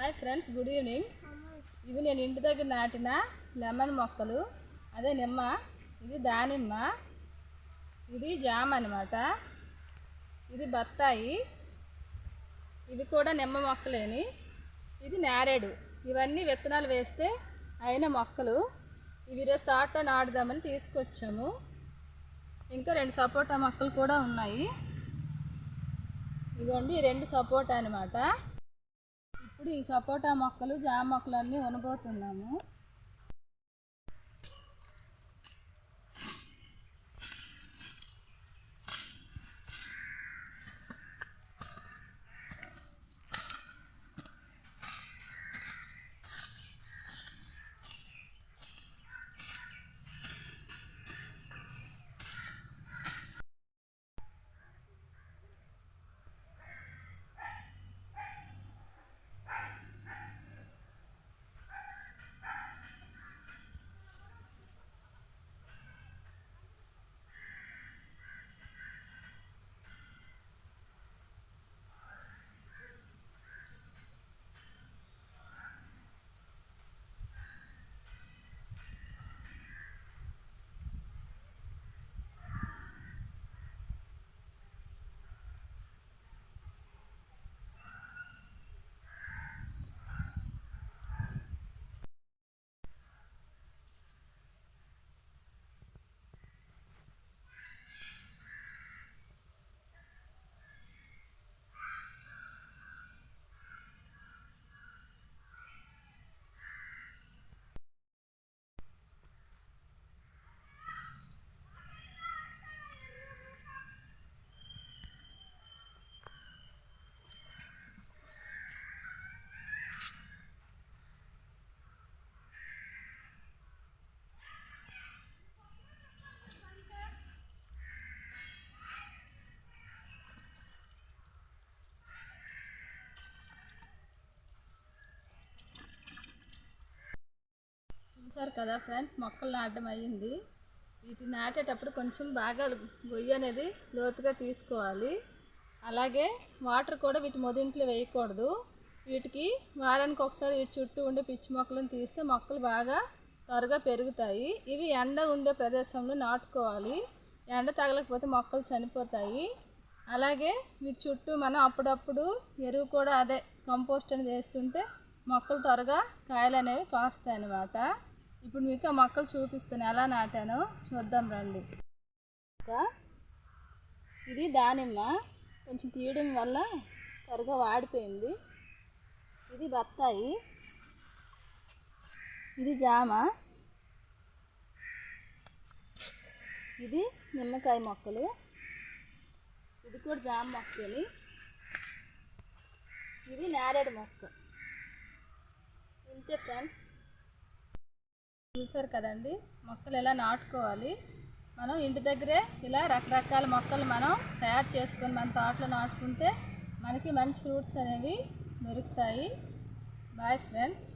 Hi friends, good evening. ఇవి నేను ఇంటి దగ్గర నాటిన లెమన్ మొక్కలు, అదే నిమ్మ. ఇది దానిమ్మ, ఇది జామ అన్నమాట. ఇది బత్తాయి, ఇవి కూడా నిమ్మ మొక్కలేని. ఇది నేరేడు. ఇవన్నీ విత్తనాలు వేస్తే అయిన మొక్కలు. ఇవి ఈరోజు తోటలో నాటుదామని తీసుకొచ్చాము. ఇంకా 2 సపోటా మొక్కలు కూడా ఉన్నాయి. ఇదిగోండి 2 సపోటా అన్నమాట. ఇప్పుడు ఈ సపోటా మొక్కలు, జామ మొక్కలు అన్నీ ఉనబోతున్నాము. చూసారు కదా ఫ్రెండ్స్, మొక్కలు నాటడం అయ్యింది. వీటిని నాటేటప్పుడు కొంచెం బాగా గొయ్యి అనేది లోతుగా తీసుకోవాలి. అలాగే వాటర్ కూడా వీటి మొదట్లో వేయకూడదు. వీటికి వారానికి ఒకసారి వీటి చుట్టూ ఉండే పిచ్చి మొక్కలను తీస్తే మొక్కలు బాగా త్వరగా పెరుగుతాయి. ఇవి ఎండ ఉండే ప్రదేశంలో నాటుకోవాలి. ఎండ తగలకపోతే మొక్కలు చనిపోతాయి. అలాగే వీటి చుట్టూ మనం అప్పుడప్పుడు ఎరువు కూడా, అదే కంపోస్ట్ అనేది వేస్తుంటే మొక్కలు త్వరగా కాయలు అనేవి కాస్తాయి అన్నమాట. ఇప్పుడు మీకు ఆ మొక్కలు చూపిస్తాను, ఎలా నాటానో చూద్దాం రండి. ఇది దానిమ్మ, కొంచెం తీయడం వల్ల త్వరగా వాడిపోయింది. ఇది బత్తాయి, ఇది జామ, ఇది నిమ్మకాయ మొక్కలు, ఇది కూడా జామ మొక్కని, ఇది నేరేడు మొక్క. ఇంతే ఫ్రెండ్స్. చూసారు కదండి, మొక్కలు ఎలా నాటుకోవాలి. మనం ఇంటి దగ్గరే ఇలా రకరకాల మొక్కలు మనం తయారు చేసుకొని మన తోటలో నాటుకుంటే మనకి మంచి ఫ్రూట్స్ అనేవి దొరుకుతాయి. Bye friends.